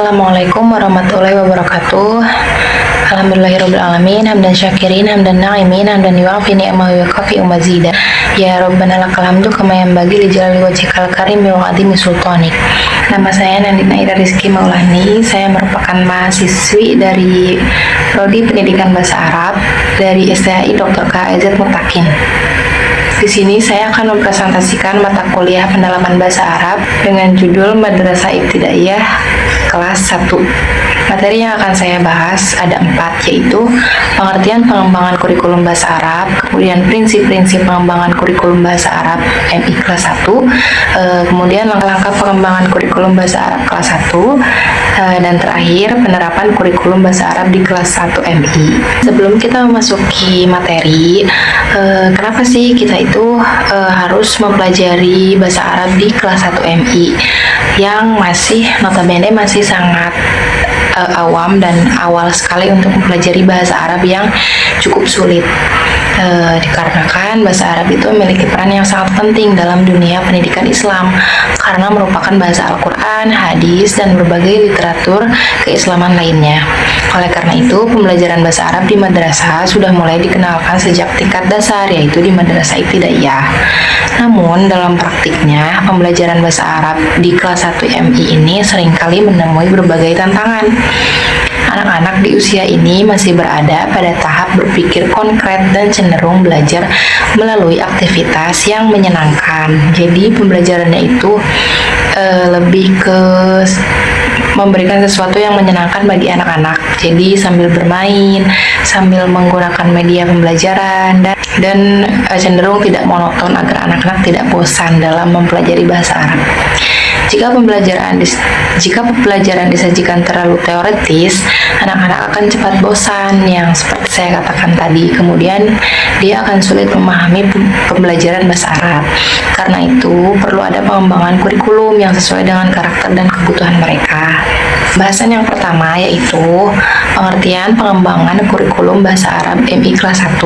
Assalamualaikum warahmatullahi wabarakatuh. Alhamdulillahirrabbilalamin. Hamdan syakirin, hamdan na'imin, hamdan yu'afi ni'ma wa yukafi umazida. Ya Rabbana lakal hamdu kama yanbaghi li jalali wajhikal karim wa azimi sultanik. Nama saya Nandina Ira Rizky Maulani. Saya merupakan mahasiswi dari Prodi Pendidikan Bahasa Arab dari STHI Dr. K.A.Z. Mutakin. Di sini saya akan mempresentasikan mata kuliah pendalaman bahasa Arab dengan judul Madrasah Ibtidaiyah kelas 1. Materi yang akan saya bahas ada 4, yaitu pengertian pengembangan kurikulum bahasa Arab, kemudian prinsip-prinsip pengembangan kurikulum bahasa Arab MI kelas 1, kemudian langkah-langkah pengembangan kurikulum bahasa Arab kelas 1, dan terakhir penerapan kurikulum bahasa Arab di kelas 1 MI. Sebelum kita memasuki materi, kenapa sih kita itu harus mempelajari bahasa Arab di kelas 1 MI yang masih notabene masih sangat awam dan awal sekali untuk mempelajari bahasa Arab yang cukup sulit, dikarenakan bahasa Arab itu memiliki peran yang sangat penting dalam dunia pendidikan Islam karena merupakan bahasa Al-Quran, hadis, dan berbagai literatur keislaman lainnya. Oleh karena itu, pembelajaran bahasa Arab di madrasah sudah mulai dikenalkan sejak tingkat dasar, yaitu di madrasah ibtidaiyah. Namun, dalam praktiknya, pembelajaran bahasa Arab di kelas 1 MI ini seringkali menemui berbagai tantangan. Anak-anak di usia ini masih berada pada tahap berpikir konkret dan cenderung belajar melalui aktivitas yang menyenangkan. Jadi, pembelajarannya itu lebih ke memberikan sesuatu yang menyenangkan bagi anak-anak. Jadi sambil bermain, sambil menggunakan media pembelajaran dan cenderung tidak monoton agar anak-anak tidak bosan dalam mempelajari bahasa Arab. Jika pembelajaran disajikan terlalu teoritis, anak-anak akan cepat bosan yang seperti saya katakan tadi. Kemudian dia akan sulit memahami pembelajaran bahasa Arab. Karena itu perlu ada pengembangan kurikulum yang sesuai dengan karakter dan kebutuhan mereka. Bahasan yang pertama yaitu pengertian pengembangan kurikulum bahasa Arab MI kelas 1.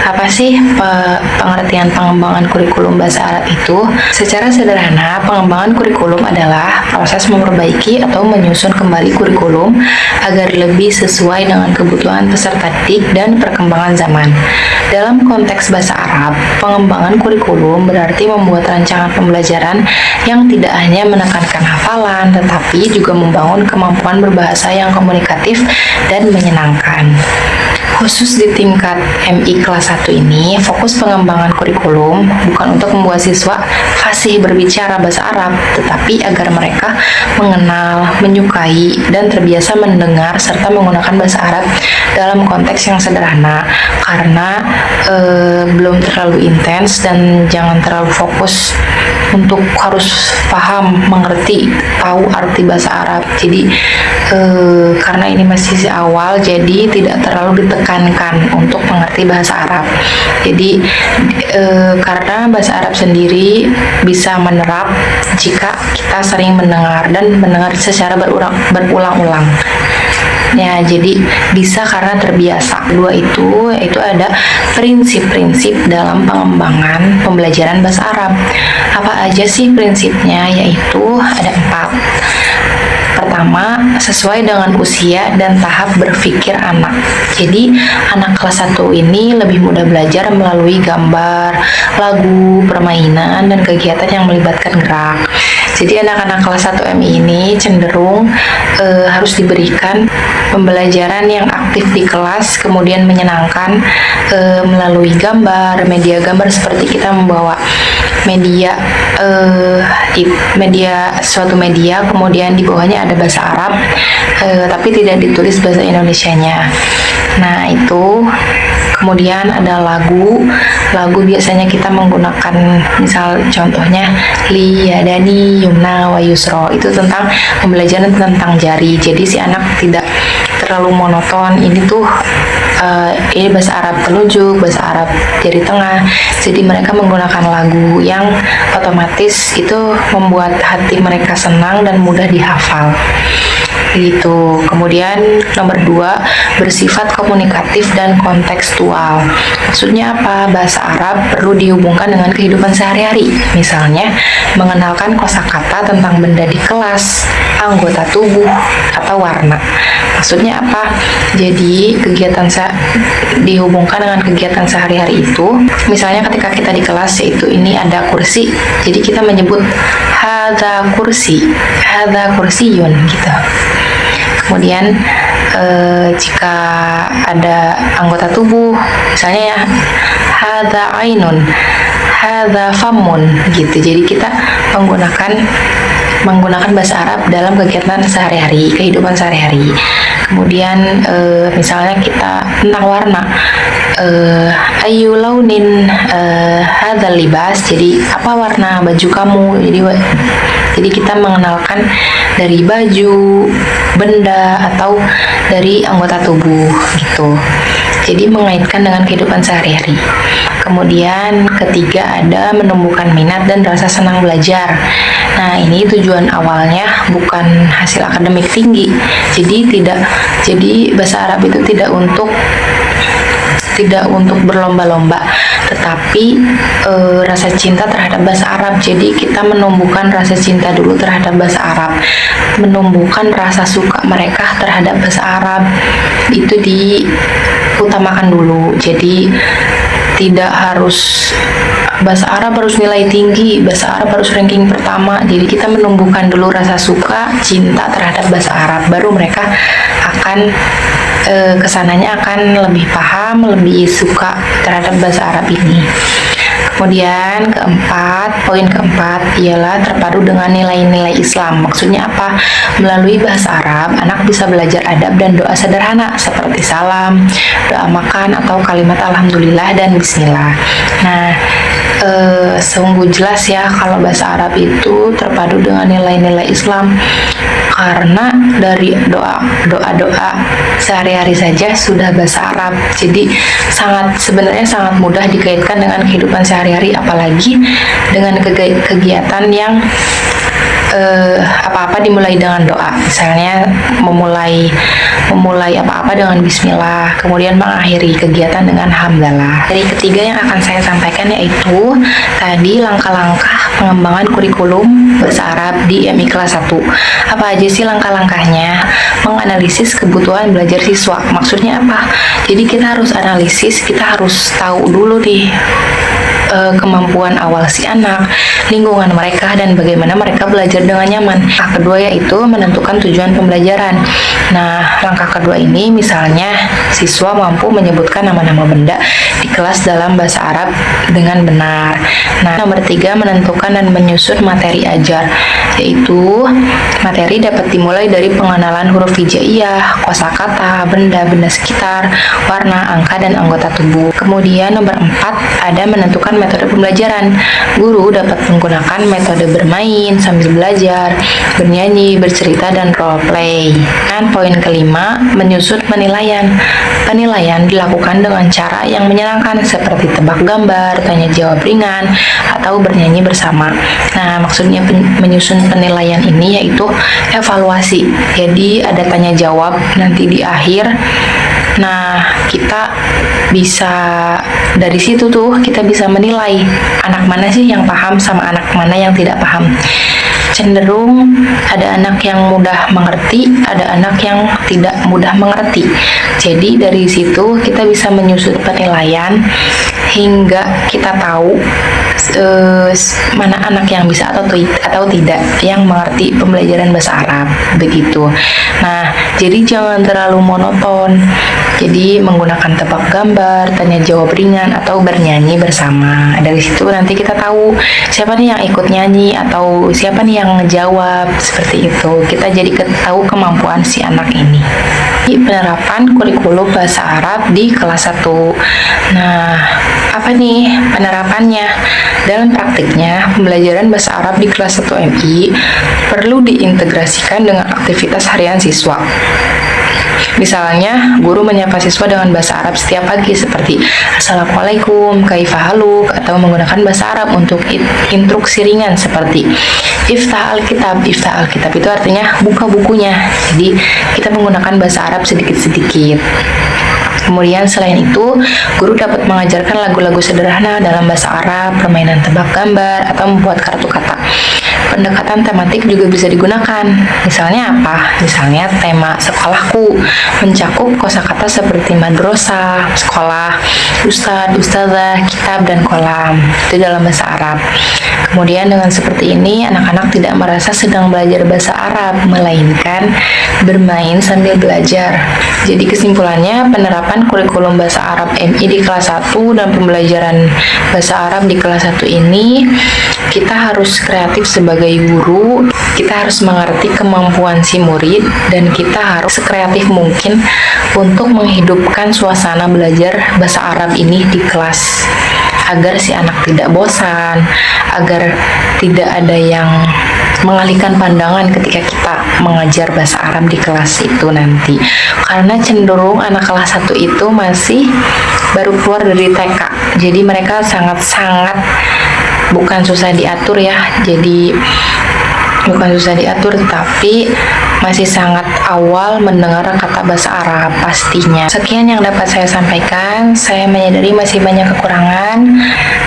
Apa sih pengertian pengembangan kurikulum bahasa Arab itu? Secara sederhana, pengembangan kurikulum adalah proses memperbaiki atau menyusun kembali kurikulum agar lebih sesuai dengan kebutuhan peserta didik dan perkembangan zaman. Dalam konteks bahasa Arab, pengembangan kurikulum berarti membuat rancangan pembelajaran yang tidak hanya menekankan hafalan, tetapi juga membangun kemampuan berbahasa yang komunikatif dan menyenangkan. Khusus di tingkat MI kelas 1 ini, fokus pengembangan kurikulum bukan untuk membuat siswa fasih berbicara bahasa Arab, tetapi agar mereka mengenal, menyukai, dan terbiasa mendengar serta menggunakan bahasa Arab dalam konteks yang sederhana, karena belum terlalu intens dan jangan terlalu fokus untuk harus paham, mengerti, tahu arti bahasa Arab. Jadi karena ini masih awal, jadi tidak terlalu ditekankan untuk mengerti bahasa Arab. Jadi karena bahasa Arab sendiri bisa menerap jika kita sering mendengar dan mendengar secara berulang-ulang. Ya, jadi bisa karena terbiasa. Kedua itu yaitu ada prinsip-prinsip dalam pengembangan pembelajaran bahasa Arab. Apa aja sih prinsipnya? Yaitu ada 4. Pertama, sesuai dengan usia dan tahap berpikir anak. Jadi, anak kelas 1 ini lebih mudah belajar melalui gambar, lagu, permainan, dan kegiatan yang melibatkan gerak. Jadi, anak-anak kelas 1 MI ini cenderung harus diberikan pembelajaran yang aktif di kelas, kemudian menyenangkan melalui gambar, media gambar seperti kita membawa suatu media, kemudian di bawahnya ada bahasa Arab, tapi tidak ditulis bahasa Indonesianya. Nah, itu. Kemudian ada lagu biasanya kita menggunakan, misal contohnya li yadani yumna wa yusro, itu tentang pembelajaran tentang jari. Jadi si anak tidak terlalu monoton, ini tuh ini bahasa Arab telunjuk, bahasa Arab jari tengah. Jadi mereka menggunakan lagu yang otomatis itu membuat hati mereka senang dan mudah dihafal. gitu. Kemudian nomor 2, bersifat komunikatif dan kontekstual. Maksudnya apa? Bahasa Arab perlu dihubungkan dengan kehidupan sehari-hari. Misalnya, mengenalkan kosakata tentang benda di kelas, anggota tubuh, atau warna. Maksudnya apa? Jadi, dihubungkan dengan kegiatan sehari-hari itu. Misalnya ketika kita di kelas, yaitu ini ada kursi, jadi kita menyebut hadza kursi, hadza kursiyun gitu. Kemudian jika ada anggota tubuh, misalnya ya hadza ainun, hadza famun gitu. Jadi kita menggunakan bahasa Arab dalam kegiatan sehari-hari, kehidupan sehari-hari. Kemudian misalnya kita tentang warna, ayu launin hadzal libas, jadi apa warna baju kamu. Jadi kita mengenalkan dari baju, benda, atau dari anggota tubuh gitu. Jadi mengaitkan dengan kehidupan sehari-hari. Kemudian ketiga ada menumbuhkan minat dan rasa senang belajar. Nah, ini tujuan awalnya bukan hasil akademik tinggi. Jadi bahasa Arab itu tidak untuk berlomba-lomba, tetapi rasa cinta terhadap bahasa Arab. Jadi kita menumbuhkan rasa cinta dulu terhadap bahasa Arab, menumbuhkan rasa suka mereka terhadap bahasa Arab, itu diutamakan dulu. Jadi tidak harus bahasa Arab harus nilai tinggi, bahasa Arab harus ranking pertama. Jadi kita menumbuhkan dulu rasa suka, cinta terhadap bahasa Arab, baru mereka akan kesananya akan lebih paham, lebih suka terhadap bahasa Arab ini. Kemudian poin keempat ialah terpadu dengan nilai-nilai Islam. Maksudnya apa? Melalui bahasa Arab, anak bisa belajar adab dan doa sederhana seperti salam, doa makan, atau kalimat alhamdulillah dan bismillah. Nah, sungguh jelas ya kalau bahasa Arab itu terpadu dengan nilai-nilai Islam, karena dari doa sehari-hari saja sudah bahasa Arab. Jadi sebenarnya sangat mudah dikaitkan dengan kehidupan sehari-hari, apalagi dengan kegiatan yang apa-apa dimulai dengan doa. Misalnya memulai apa-apa dengan bismillah, kemudian mengakhiri kegiatan dengan hamdalah. Dari ketiga yang akan saya sampaikan yaitu tadi langkah-langkah pengembangan kurikulum bahasa Arab di MI kelas 1. Apa aja sih langkah-langkahnya? Menganalisis kebutuhan belajar siswa. Maksudnya apa? Jadi kita harus analisis, kita harus tahu dulu nih kemampuan awal si anak, lingkungan mereka, dan bagaimana mereka belajar dengan nyaman. Langkah kedua yaitu menentukan tujuan pembelajaran. Nah, langkah kedua ini misalnya siswa mampu menyebutkan nama-nama benda di kelas dalam bahasa Arab dengan benar. Nah, nomor 3 menentukan dan menyusun materi ajar, yaitu materi dapat dimulai dari pengenalan huruf hijaiyah, kosakata, benda-benda sekitar, warna, angka, dan anggota tubuh. Kemudian nomor 4 ada menentukan metode pembelajaran. Guru dapat menggunakan metode bermain sambil belajar, bernyanyi, bercerita, dan role play. Dan poin kelima, menyusun penilaian. Penilaian dilakukan dengan cara yang menyenangkan seperti tebak gambar, tanya jawab ringan, atau bernyanyi bersama. Nah, maksudnya menyusun penilaian ini yaitu evaluasi. Jadi ada tanya jawab nanti di akhir. Nah, kita bisa dari situ tuh kita bisa menilai anak mana sih yang paham sama anak mana yang tidak paham. Cenderung ada anak yang mudah mengerti, ada anak yang tidak mudah mengerti. Jadi dari situ kita bisa menyusun penilaian hingga kita tahu mana anak yang bisa atau tidak yang mengerti pembelajaran bahasa Arab begitu. Nah, jadi jangan terlalu monoton. Jadi menggunakan tebak gambar, tanya jawab ringan, atau bernyanyi bersama. Dari situ nanti kita tahu siapa nih yang ikut nyanyi atau siapa nih yang ngejawab, seperti itu. Kita jadi tahu kemampuan si anak ini. Penerapan kurikulum bahasa Arab di kelas 1. Nah, apa nih penerapannya? Dalam praktiknya, pembelajaran bahasa Arab di kelas 1 MI perlu diintegrasikan dengan aktivitas harian siswa. Misalnya, guru menyapa siswa dengan bahasa Arab setiap pagi seperti Assalamualaikum, kaifa haluk, atau menggunakan bahasa Arab untuk instruksi ringan seperti Iftah Alkitab. Iftah Alkitab itu artinya buka bukunya. Jadi, kita menggunakan bahasa Arab sedikit-sedikit. Kemudian selain itu, guru dapat mengajarkan lagu-lagu sederhana dalam bahasa Arab, permainan tebak gambar, atau membuat kartu kata. Pendekatan tematik juga bisa digunakan. Misalnya apa? Misalnya tema sekolahku mencakup kosakata seperti madrasah, sekolah, ustadz, ustazah, kitab, dan kolam. Itu dalam bahasa Arab. Kemudian dengan seperti ini, anak-anak tidak merasa sedang belajar bahasa Arab, melainkan bermain sambil belajar. Jadi kesimpulannya, penerapan kurikulum bahasa Arab MI di kelas 1 dan pembelajaran bahasa Arab di kelas 1 ini, kita harus kreatif sebagai guru, kita harus mengerti kemampuan si murid, dan kita harus sekreatif mungkin untuk menghidupkan suasana belajar bahasa Arab ini di kelas, agar si anak tidak bosan, agar tidak ada yang mengalihkan pandangan ketika kita mengajar bahasa Arab di kelas itu nanti. Karena cenderung anak kelas 1 itu masih baru keluar dari TK. Jadi mereka sangat-sangat bukan susah diatur ya. Jadi bukan susah diatur, tapi masih sangat awal mendengar kata bahasa Arab pastinya. Sekian yang dapat saya sampaikan. Saya menyadari masih banyak kekurangan,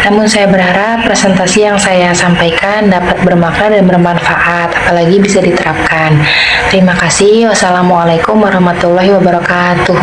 namun saya berharap presentasi yang saya sampaikan dapat bermakna dan bermanfaat, apalagi bisa diterapkan. Terima kasih. Wassalamualaikum warahmatullahi wabarakatuh.